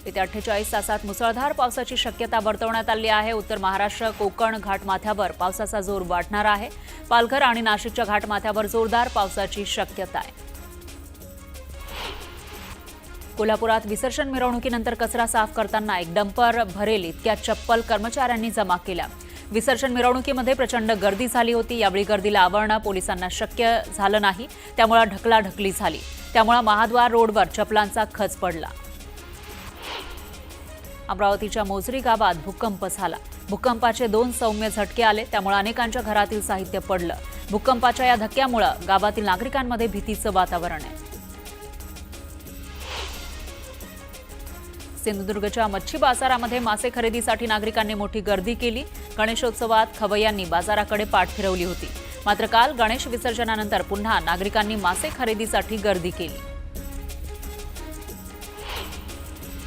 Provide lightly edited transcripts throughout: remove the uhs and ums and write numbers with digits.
येत्या 48 तासात मुसळधार पावसाची शक्यता वर्तवण्यात आली आहे। उत्तर महाराष्ट्र, कोकण घाटमाथ्यावर पावसाचा जोर वाढणार आहे। पालघर आणि नाशिकच्या घाटमाथ्यावर जोरदार पावसाची शक्यता आहे। कोल्हापुरात विसर्जन मिरवणुकीनंतर कचरा साफ करताना एक डंपर भरेल इतक्या चप्पल कर्मचाऱ्यांनी जमा केल्या। विसर्जन मिरवणुकीमध्ये प्रचंड गर्दी झाली होती। यावेळी गर्दीला आवरणं पोलिसांना शक्य झालं नाही, त्यामुळे ढकलाढकली झाली। त्यामुळे महाद्वार रोडवर चपलांचा खच पडला। अमरावतीच्या मोजरी गावात भूकंप झाला। भूकंपाचे 2 सौम्य झटके आले, त्यामुळे अनेकांच्या घरातील साहित्य पडलं। भूकंपाच्या या धक्क्यामुळे गावातील नागरिकांमध्ये भीतीचं वातावरण आहे। सिंधुदुर्गच्या मच्छी बाजारामध्ये मासे खरेदीसाठी नागरिकांनी मोठी गर्दी केली। गणेशोत्सवात खवय्यांनी बाजाराकडे पाठ फिरवली होती, मात्र काल गणेश विसर्जनानंतर पुन्हा नागरिकांनी मासे खरेदीसाठी गर्दी केली।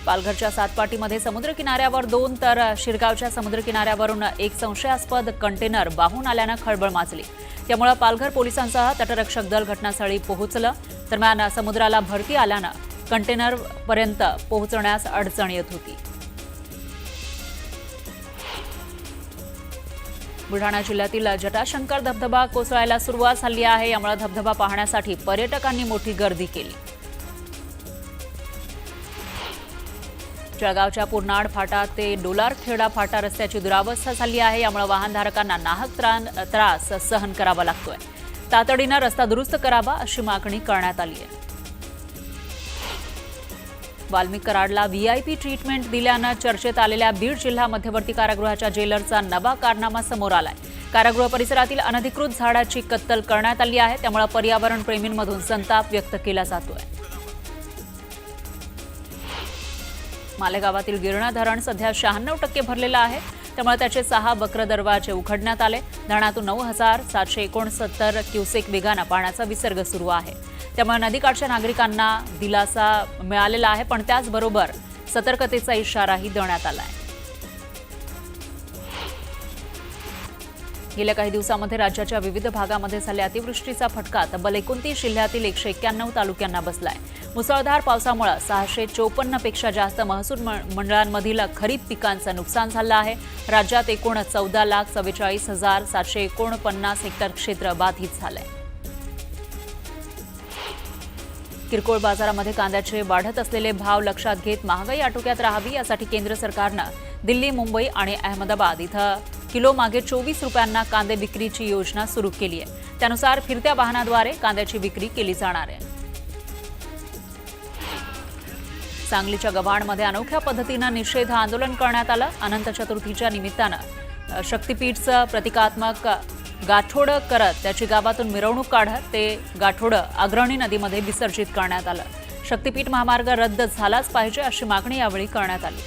पालघरच्या सातपाटीमध्ये समुद्र किनाऱ्यावर 2 तर शिरगावच्या समुद्र किनाऱ्यावरून एक संशयास्पद कंटेनर वाहून आल्यानं खळबळ माजली। त्यामुळे पालघर पोलिसांसह तटरक्षक दल घटनास्थळी पोहोचलं। दरम्यान समुद्राला भरती आल्यानं कंटेनरपर्यंत पोहोचण्यास अडचण येत होती। बुलढाणा जिल्ह्यातील जटाशंकर धबधबा कोसळायला सुरुवात झाली आहे। यामुळे धबधबा पाहण्यासाठी पर्यटकांनी मोठी गर्दी केली। जळगावच्या पूर्णाड फाटा ते डोलारखेडा फाटा रस्त्याची दुरावस्था झाली आहे। यामुळे वाहनधारकांना नाहक त्रास सहन करावा लागतोय। तातडीनं रस्ता दुरुस्त करावा अशी मागणी करण्यात आली आहे। वाल्मिक कराडला व्हीआयपी ट्रीटमेंट दिल्यानं चर्चेत आलेल्या बीड जिल्हा मध्यवर्ती कारागृहाच्या जेलरचा नवा कारनामा समोर आलाय। कारागृह परिसरातील अनधिकृत झाडाची कत्तल करण्यात आली आहे, त्यामुळे पर्यावरण प्रेमींमधून संताप व्यक्त केला जातोय। मालेगावातील गिरणा धरण सध्या 96% भरलेलं आहे, त्यामुळे त्याचे 6 वक्र दरवाजे उघडण्यात आले। धरणातून 9769 क्युसेक वेगानं पाण्याचा विसर्ग सुरू आहे। त्यामुळे नदीकाठच्या नागरिकांना दिलासा मिळालेला आहे, पण त्याचबरोबर सतर्कतेचा इशाराही देण्यात आला आहे। गेल्या काही दिवसांमध्ये राज्याच्या विविध भागामध्ये झालेल्या अतिवृष्टीचा फटका तब्बल 29 जिल्ह्यातील 191 तालुक्यांना बसलाय। मुसळधार पावसामुळे 654 पेक्षा जास्त महसूल मंडळांमधील खरीप पिकांचं नुकसान झालं आहे। राज्यात एकूण 14,44,749 हेक्टर क्षेत्र बाधित झालंय। किरकोळ बाजारामध्ये कांद्याचे वाढत असलेले भाव लक्षात घेत महागाई आटोक्यात राहावी यासाठी केंद्र सरकारनं दिल्ली, मुंबई आणि अहमदाबाद इथं किलो मागे 24 रुपयांना कांदे विक्रीची योजना सुरू केली आहे। त्यानुसार फिरत्या वाहनाद्वारे कांद्याची विक्री केली जाणार आहे। सांगलीच्या गव्हाणमध्ये अनोख्या पद्धतीनं निषेध आंदोलन करण्यात आलं। अनंत चतुर्थीच्या निमित्तानं शक्तीपीठचं प्रतिकात्मक गाठोडं करत त्याची गावातून मिरवणूक काढत ते गाठोडं अग्रणी नदीमध्ये विसर्जित करण्यात आलं। शक्तीपीठ महामार्ग रद्द झालाच पाहिजे अशी मागणी यावेळी करण्यात आली।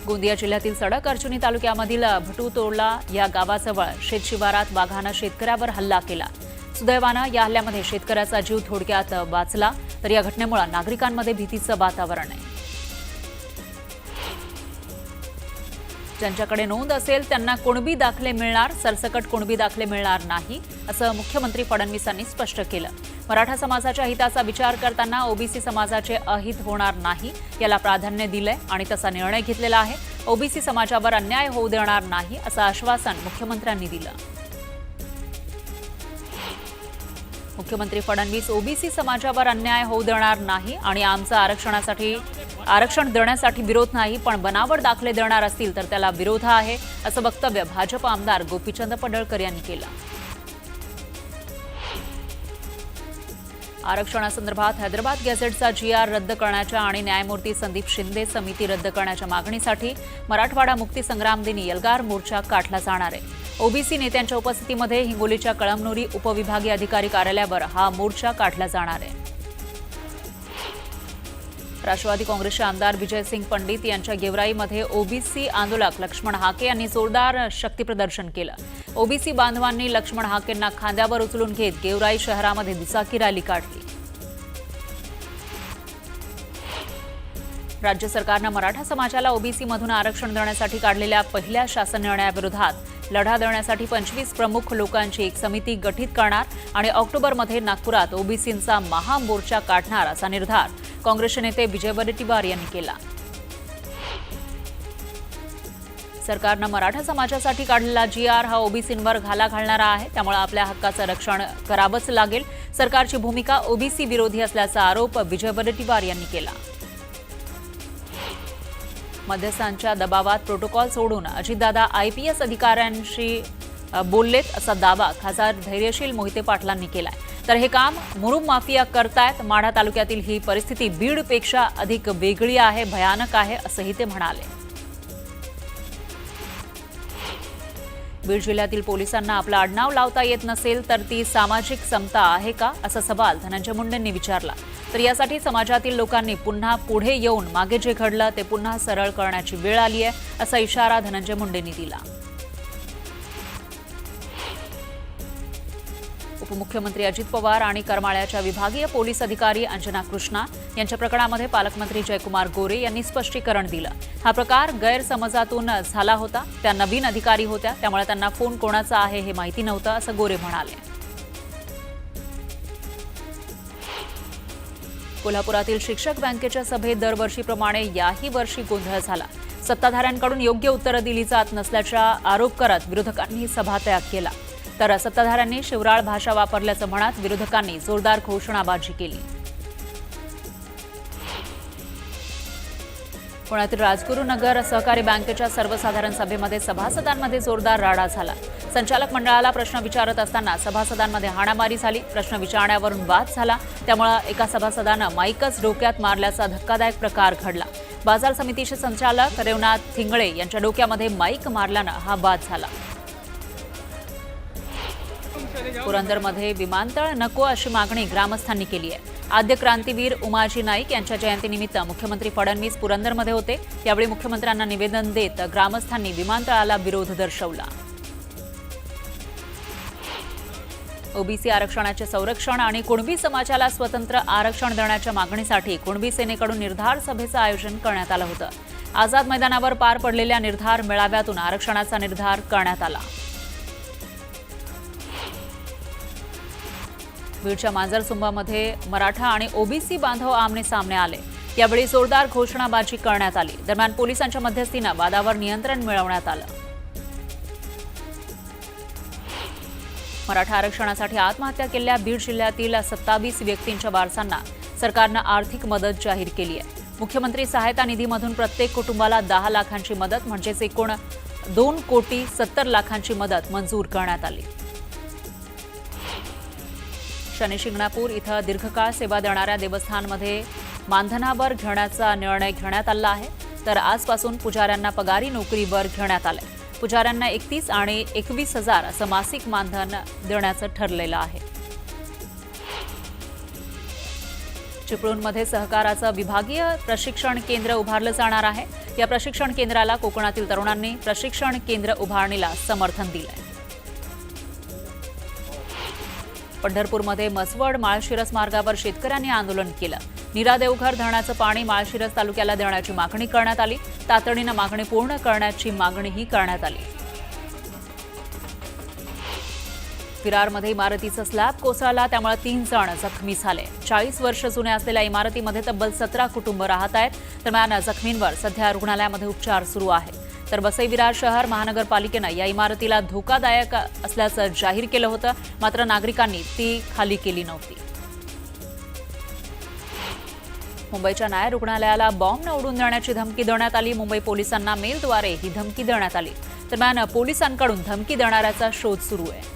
गोंदिया जिल्ह्यातील सडक अर्जुनी तालुक्यामधील भटूतोला या गावाजवळ शेतशिवारात वाघानं शेतकऱ्यावर हल्ला केला। सुदैवानं या हल्ल्यामध्ये शेतकऱ्याचा जीव थोडक्यात वाचला, तर या घटनेमुळे नागरिकांमध्ये भीतीचं वातावरण आहे। ज्यांच्याकडे नोंद असेल त्यांना कुणबी दाखले मिळणार, सरसकट कुणबी दाखले मिळणार नाही, असं मुख्यमंत्री फडणवीसांनी स्पष्ट केलं। मराठा समाजाच्या हिताचा विचार करताना ओबीसी समाजाचे अहित होणार नाही याला प्राधान्य दिलंय आणि तसा निर्णय घेतलेला आहे। ओबीसी समाजावर अन्याय होऊ देणार नाही असं आश्वासन मुख्यमंत्र्यांनी दिलं। मुख्यमंत्री फडणवीस ओबीसी समाजावर अन्याय होऊ देणार नाही आणि आमचा आरक्षण देण्यासाठी विरोध नाही, पण बनावट दाखले देणार असतील तर त्याला विरोध आहे, असं वक्तव्य भाजप आमदार गोपीचंद पडळकर यांनी केलं। आरक्षणासंदर्भात हैदराबाद गॅझेटचा GR रद्द करण्याच्या आणि न्यायमूर्ती संदीप शिंदे समिती रद्द करण्याच्या मागणीसाठी मराठवाडा मुक्ती संग्राम दिनी एल्गार मोर्चा काढला जाणार आहे। ओबीसी नेत्यांच्या उपस्थितीमध्ये हिंगोलीच्या कळमनुरी उपविभागीय अधिकारी कार्यालयावर हा मोर्चा काढला जाणार आहे। राष्ट्रवादी काँग्रेसचे आमदार विजयसिंग पंडित यांच्या गेवराईमध्ये ओबीसी आंदोलक लक्ष्मण हाके यांनी जोरदार शक्तीप्रदर्शन केलं। ओबीसी बांधवांनी लक्ष्मण हाकेंना खांद्यावर उचलून घेत गेवराई शहरामध्ये दुचाकी रॅली काढली। राज्य सरकारनं मराठा समाजाला ओबीसीमधून आरक्षण देण्यासाठी काढलेल्या पहिल्या शासन निर्णयाविरोधात लढा देण्यासाठी 25 प्रमुख लोकांची एक समिती गठीत करणार आणि ऑक्टोबरमध्ये नागपुरात ओबीसींचा महामोर्चा काढणार असा निर्धार काँग्रेसचे नेते विजय वडेट्टीवार यांनी केला. सरकारनं मराठा समाजासाठी काढलेला GR हा ओबीसींवर घाला घालणारा आहे. त्यामुळे आपल्या हक्काचं रक्षण करावंच लागेल. सरकारची भूमिका ओबीसी विरोधी असल्याचा आरोप विजय वडेट्टीवार यांनी केला. मध्यस्थांच्या दबावात प्रोटोकॉल सोडून अजितदादा IPS अधिकाऱ्यांशी बोललेत असा दावा खासदार धैर्यशील मोहिते पाटलांनी केलाय. तर हे काम मुरुम माफिया करतायत. माढा तालुक्यातील ही परिस्थिती बीडपेक्षा अधिक वेगळी आहे, भयानक आहे असंही ते म्हणाले. बीड जिल्ह्यातील पोलिसांना आपलं आडनाव लावता येत नसेल तर ती सामाजिक समता आहे का असा सवाल धनंजय मुंडेंनी विचारला. तर यासाठी समाजातील लोकांनी पुन्हा पुढे येऊन मागे जे घडलं ते पुन्हा सरळ करण्याची वेळ आली आहे असा इशारा धनंजय मुंडेंनी दिला. उपमुख्यमंत्री अजित पवार आणि करमाळ्याच्या विभागीय पोलीस अधिकारी अंजना कृष्णा यांच्या प्रकरणामध्ये पालकमंत्री जयकुमार गोरे यांनी स्पष्टीकरण दिलं. हा प्रकार गैरसमजातून झाला होता. त्या नवीन अधिकारी होत्या, त्यामुळे त्यांना फोन कोणाचा आहे हे माहिती नव्हतं असं गोरे म्हणाले. कोल्हापुरातील शिक्षक बँकेच्या सभेत दरवर्षीप्रमाणे याही वर्षी गोंधळ झाला. सत्ताधाऱ्यांकडून योग्य उत्तरं दिली जात नसल्याचा आरोप करत विरोधकांनी सभात्याग केला. तर सत्ताधाऱ्यांनी शिवराळ भाषा वापरल्याचं म्हणत विरोधकांनी जोरदार घोषणाबाजी केली. पुण्यातील राजगुरुनगर सहकारी बँकेच्या सर्वसाधारण सभेमध्ये सभासदांमध्ये जोरदार राडा झाला. संचालक मंडळाला प्रश्न विचारत असताना सभासदांमध्ये हाणामारी झाली. प्रश्न विचारण्यावरून वाद झाला. त्यामुळे एका सभासदानं माईकच डोक्यात मारल्याचा धक्कादायक प्रकार घडला. बाजार समितीचे संचालक रेवनाथ थिंगळे यांच्या डोक्यामध्ये माईक मारल्यानं हा वाद झाला. पुरंदरमध्ये विमानतळ नको अशी मागणी ग्रामस्थांनी केली आहे. आद्य क्रांतीवीर उमाजी नाईक यांच्या जयंतीनिमित्त मुख्यमंत्री फडणवीस पुरंदरमध्ये होते. यावेळी मुख्यमंत्र्यांना निवेदन देत ग्रामस्थांनी विमानतळाला विरोध दर्शवला. ओबीसी आरक्षणाचे संरक्षण आणि कुणबी समाजाला स्वतंत्र आरक्षण देण्याच्या मागणीसाठी कुणबी सेनेकडून निर्धार सभेचं आयोजन करण्यात आलं होतं. आझाद मैदानावर पार पडलेल्या निर्धार मेळाव्यातून आरक्षणाचा निर्धार करण्यात आला. बीडच्या मांजरसुंबामध्ये मराठा आणि ओबीसी बांधव आमने सामने आले. यावेळी जोरदार घोषणाबाजी करण्यात आली. दरम्यान पोलिसांच्या मध्यस्थीनं वादावर नियंत्रण मिळवण्यात आलं. मराठा आरक्षणासाठी आत्महत्या केलेल्या बीड जिल्ह्यातील 27 व्यक्तींच्या वारसांना सरकारनं आर्थिक मदत जाहीर केली आहे. मुख्यमंत्री सहायता निधीमधून प्रत्येक कुटुंबाला 10 लाखांची मदत म्हणजेच एकूण 2,70,00,000ची मदत मंजूर करण्यात आली. शनिशिंगणापूर इथं दीर्घकाळ सेवा देणाऱ्या देवस्थानमध्ये मानधनावर घेण्याचा निर्णय घेण्यात आला आहे. तर आजपासून पुजाऱ्यांना पगारी नोकरीवर घेण्यात आलंय. पुजाऱ्यांना 31 आणि 21,000 असं मासिक मानधन देण्याचं ठरलेलं आहे. चिपळूणमध्ये सहकाराचं विभागीय प्रशिक्षण केंद्र उभारलं जाणार आहे. या प्रशिक्षण केंद्राला कोकणातील तरुणांनी प्रशिक्षण केंद्र उभारणीला समर्थन दिलंय. पंढरपूरमध्ये मसवड माळशिरस मार्गावर शेतकऱ्यांनी आंदोलन केलं. नीरा देवघर धरणाचं पाणी माळशिरस तालुक्याला देण्याची मागणी करण्यात आली. तातडीनं मागणी पूर्ण करण्याची मागणीही करण्यात आली. विरारमध्ये इमारतीचा स्लॅब कोसळला, त्यामुळे 3 जण जखमी झाले. 40 वर्ष जुन्या असलेल्या इमारतीमध्ये तब्बल 17 कुटुंब राहत आहेत. दरम्यान जखमींवर सध्या रुग्णालयामध्ये उपचार सुरू आहेत. तर वसई विरार शहर महानगरपालिकेनं या इमारतीला धोकादायक असल्याचं जाहीर केलं होतं, मात्र नागरिकांनी ती खाली केली नव्हती. मुंबईच्या नायर रुग्णालयाला बॉम्ब न उडून देण्याची धमकी देण्यात आली. मुंबई पोलिसांना मेलद्वारे ही धमकी देण्यात आली. दरम्यान पोलिसांकडून धमकी देणाऱ्याचा शोध सुरू आहे.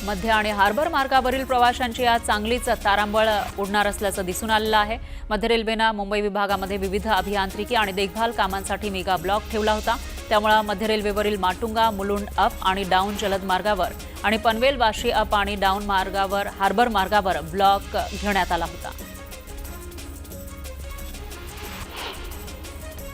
मध्य आणि हार्बर मार्गावरील प्रवाशांची आज चांगलीच तारांबळ उडणार असल्याचं दिसून आलेलं आहे. मध्य रेल्वेनं मुंबई विभागामध्ये विविध अभियांत्रिकी आणि देखभाल कामांसाठी मेगा ब्लॉक ठेवला होता. त्यामुळे मध्य रेल्वेवरील माटुंगा मुलुंड अप आणि डाऊन जलद मार्गावर आणि पनवेल वाशी अप आणि डाऊन मार्गावर हार्बर मार्गावर ब्लॉक घेण्यात आला होता.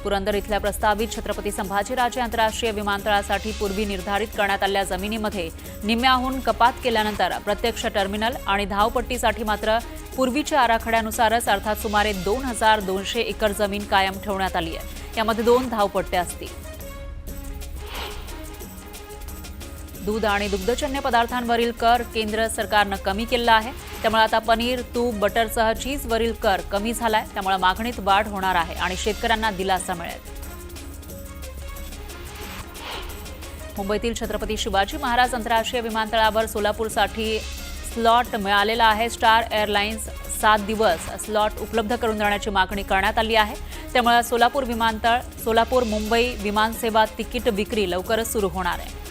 पुरंदर इथल्या प्रस्तावित छत्रपती संभाजीराजे आंतरराष्ट्रीय विमानतळासाठी पूर्वी निर्धारित करण्यात आलेल्या जमिनीमध्ये निम्म्याहून कपात केल्यानंतर प्रत्यक्ष टर्मिनल आणि धावपट्टीसाठी मात्र पूर्वीच्या आराखड्यानुसारच अर्थात सुमारे 2,200 एकर जमीन कायम ठेवण्यात आली आहे. यामध्ये 2 धावपट्ट्या असतील. दूध आणि दुग्धजन्य पदार्थांवरील कर केंद्र सरकारनं कमी केला आहे. त्यामुळे आता पनीर, तूप, बटरसह चीजवरील कर कमी झालाय. त्यामुळे मागणीत वाढ होणार आहे आणि शेतकऱ्यांना दिलासा मिळेल. मुंबईतील छत्रपती शिवाजी महाराज आंतरराष्ट्रीय विमानतळावर सोलापूरसाठी स्लॉट मिळालेला आहे. स्टार एअरलाइन्स 7 दिवस स्लॉट उपलब्ध करून देण्याची मागणी करण्यात आली आहे. त्यामुळे सोलापूर विमानतळ, सोलापूर मुंबई विमानसेवा तिकीट विक्री लवकरच सुरू होणार आहे.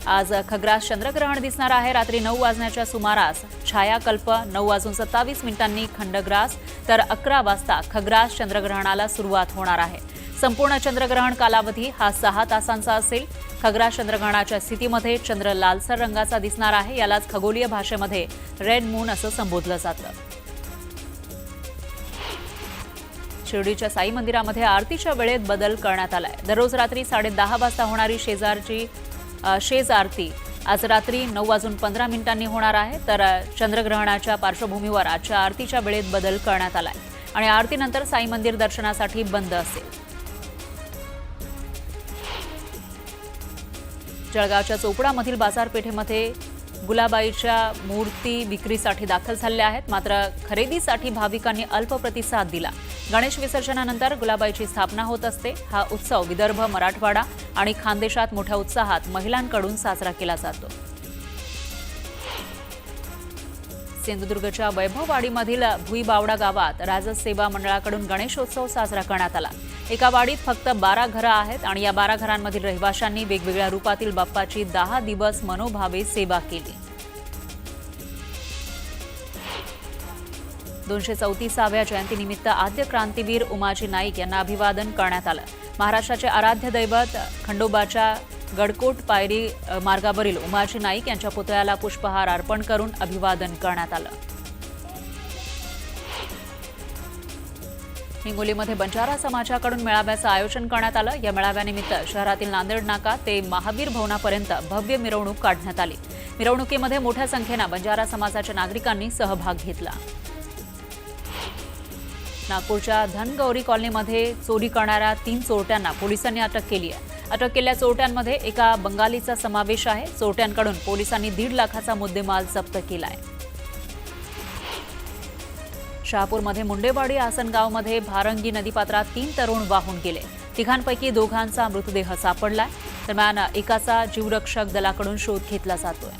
आज खग्रास चंद्रग्रहण दिसणार आहे. रात्री 9 वाजण्याच्या सुमारास छायाकल्प, 9:27 खंडग्रास तर 11 वाजता खग्रास चंद्रग्रहणाला सुरुवात होणार आहे. संपूर्ण चंद्रग्रहण कालावधी हा 6 तासांचा असेल. खग्रास चंद्रग्रहणाच्या स्थितीमध्ये चंद्र लालसर रंगाचा दिसणार आहे. यालाच खगोलीय भाषेमध्ये रेड मून असं संबोधलं जातं. शिर्डीच्या साई मंदिरामध्ये आरतीच्या वेळेत बदल करण्यात आलाय. दररोज रात्री 10:30 वाजता होणारी शेज आरती आज रात्री 9:15 होणार आहे. तर चंद्रग्रहणाच्या पार्श्वभूमीवर आजच्या आरतीच्या वेळेत बदल करण्यात आलाय आणि आरतीनंतर साई मंदिर दर्शनासाठी बंद असेल. जळगावच्या चोपडामधील बाजारपेठेमध्ये गुलाबाईच्या मूर्ती विक्रीसाठी दाखल झालेल्या आहेत. मात्र खरेदीसाठी भाविकांनी अल्प प्रतिसाद दिला. गणेश विसर्जनानंतर गुलाबाईची स्थापना होत असते. हा उत्सव विदर्भ, मराठवाडा आणि खानदेशात मोठ्या उत्साहात महिलांकडून साजरा केला जातो. सिंधुदुर्गच्या वैभववाडीमधील भुईबावडा गावात राजस सेवा मंडळाकडून गणेशोत्सव साजरा करण्यात आला. एका वाडीत फक्त 12 घरं आहेत आणि या 12 घरांमधील रहिवाशांनी वेगवेगळ्या रूपातील बाप्पाची 10 दिवस मनोभावे सेवा केली. 234व्या जयंतीनिमित्त आद्य क्रांतीवीर उमाजी नाईक यांना अभिवादन करण्यात आलं. महाराष्ट्राचे आराध्य दैवत खंडोबाच्या गडकोट पायरी मार्गावरील उमाजी नाईक यांच्या पुतळ्याला पुष्पहार अर्पण करून अभिवादन करण्यात आलं. हिंगोलीमध्ये बंजारा समाजाकडून मेळाव्याचं आयोजन करण्यात आलं. या मेळाव्यानिमित्त शहरातील नांदेड नाका ते महावीर भवनापर्यंत भव्य मिरवणूक काढण्यात आली. मिरवणुकीमध्ये मोठ्या संख्येनं बंजारा समाजाच्या नागरिकांनी सहभाग घेतला. नागपूरच्या धनगौरी कॉलनीमध्ये चोरी करणाऱ्या 3 चोरट्यांना पोलिसांनी अटक केली आहे. अटक केलेल्या चोरट्यांमध्ये एका बंगालीचा समावेश आहे. चोरट्यांकडून पोलिसांनी 1.5 लाखाचा मुद्देमाल जप्त केला आहे. शहापूरमध्ये मुंडेवाडी आसनगावमध्ये भारंगी नदीपात्रात 3 तरुण वाहून गेले. तिघांपैकी 2घांचा मृतदेह सापडलाय. दरम्यान एकाचा जीवरक्षक दलाकडून शोध घेतला जातोय.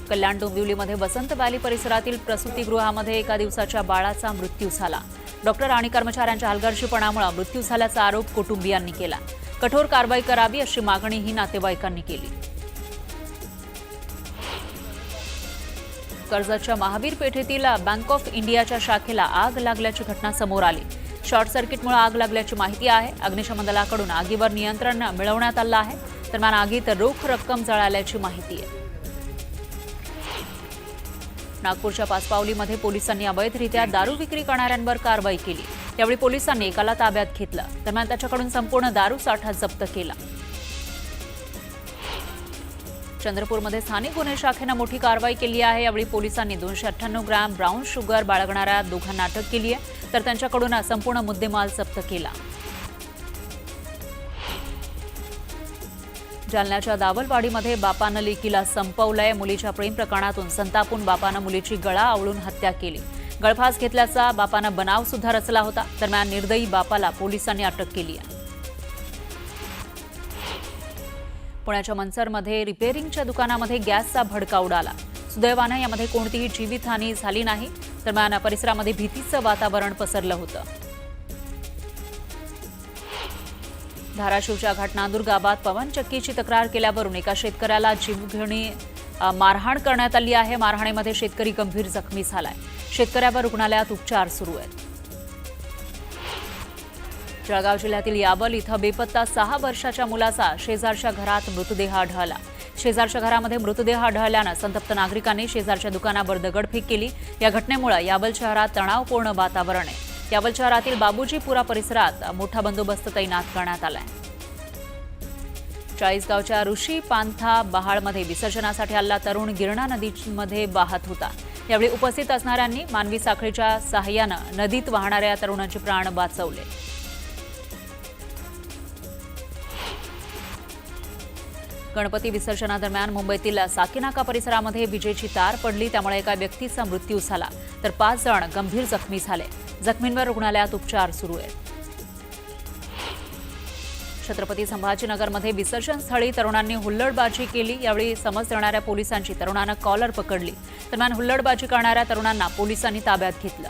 कल्याण डोंबिवलीमध्ये वसंत व्हॅली परिसरातील प्रसूतीगृहामध्ये एका दिवसाच्या बाळाचा मृत्यू झाला. डॉक्टर आणि कर्मचाऱ्यांच्या हलगर्जीपणामुळे मृत्यू झाल्याचा आरोप कुटुंबियांनी केला. कठोर कारवाई करावी अशी मागणीही नातेवाईकांनी केली. कर्जतच्या महावीर पेठेतील बँक ऑफ इंडियाच्या शाखेला आग लागल्याची घटना समोर आली. शॉर्ट सर्किटमुळे आग लागल्याची माहिती आहे. अग्निशमन दलाकडून आगीवर नियंत्रण मिळवण्यात आलं आहे. दरम्यान आगीत रोख रक्कम जळाल्याची माहिती आहे. नागपूरच्या पाचपावलीमध्ये पोलिसांनी अवैधरित्या दारू विक्री करणाऱ्यांवर कारवाई केली. यावेळी पोलिसांनी एकाला ताब्यात घेतलं. दरम्यान त्याच्याकडून संपूर्ण दारू साठा जप्त केला. चंद्रपूरमध्ये स्थानिक गुन्हे शाखेनं मोठी कारवाई केली आहे. यावेळी पोलिसांनी 298 ग्रॅम ब्राऊन शुगर बाळगणाऱ्या 2घांना अटक केली आहे. तर त्यांच्याकडून संपूर्ण मुद्देमाल जप्त केला. जालन्याच्या दावलवाडीमध्ये बापानं लेकीला संपवलंय. मुलीच्या प्रेम प्रकरणातून संतापून बापानं मुलीची गळा आवळून हत्या केली. गळफास घेतल्याचा बापानं बनाव सुद्धा रचला होता. दरम्यान निर्दयी बापाला पोलिसांनी अटक केली आहे. पुण्याच्या मनसरमध्ये रिपेअरिंगच्या दुकानामध्ये गॅसचा भडका उडाला. सुदैवानं यामध्ये कोणतीही जीवितहानी झाली नाही. दरम्यान परिसरामध्ये भीतीचं वातावरण पसरलं होतं. धाराशिवच्या घाटनांदूर गावात पवनचक्कीची तक्रार केल्यावरून एका शेतकऱ्याला जीवघेणी मारहाण करण्यात आली आहे. मारहाणीमध्ये शेतकरी गंभीर जखमी झालाय. शेतकऱ्यावर रुग्णालयात उपचार सुरू आहेत. जळगाव जिल्ह्यातील यावल इथं बेपत्ता 6 वर्षाच्या मुलाचा शेजारच्या घरात मृतदेह आढळला. शेजारच्या घरामध्ये मृतदेह आढळल्यानं संतप्त नागरिकांनी शेजारच्या दुकानावर दगडफेक केली. या घटनेमुळे यावल शहरात तणावपूर्ण वातावरण आहे. यावल शहरातील बाबूजीपुरा परिसरात मोठा बंदोबस्त तैनात करण्यात आलाय. चाळीसगावच्या ऋषी पांथा बहाळमध्ये विसर्जनासाठी आलेला तरुण गिरणा नदीमध्ये वाहत होता. यावेळी उपस्थित असणाऱ्यांनी मानवी साखळीच्या सहाय्यानं नदीत वाहणाऱ्या तरुणाचे प्राण वाचवले. गणपती विसर्जनादरम्यान मुंबईतील साकीनाका परिसरामध्ये विजेची तार पडली, त्यामुळे एका व्यक्तीचा मृत्यू झाला तर 5 जण गंभीर जखमी झाले. जखमींवर रुग्णालयात उपचार सुरू आहेत. छत्रपती संभाजीनगरमध्ये विसर्जन स्थळी तरुणांनी हुल्लडबाजी केली. यावेळी समज देणाऱ्या पोलिसांची तरुणानं कॉलर पकडली. दरम्यान हुल्लडबाजी करणाऱ्या तरुणांना पोलिसांनी ताब्यात घेतलं.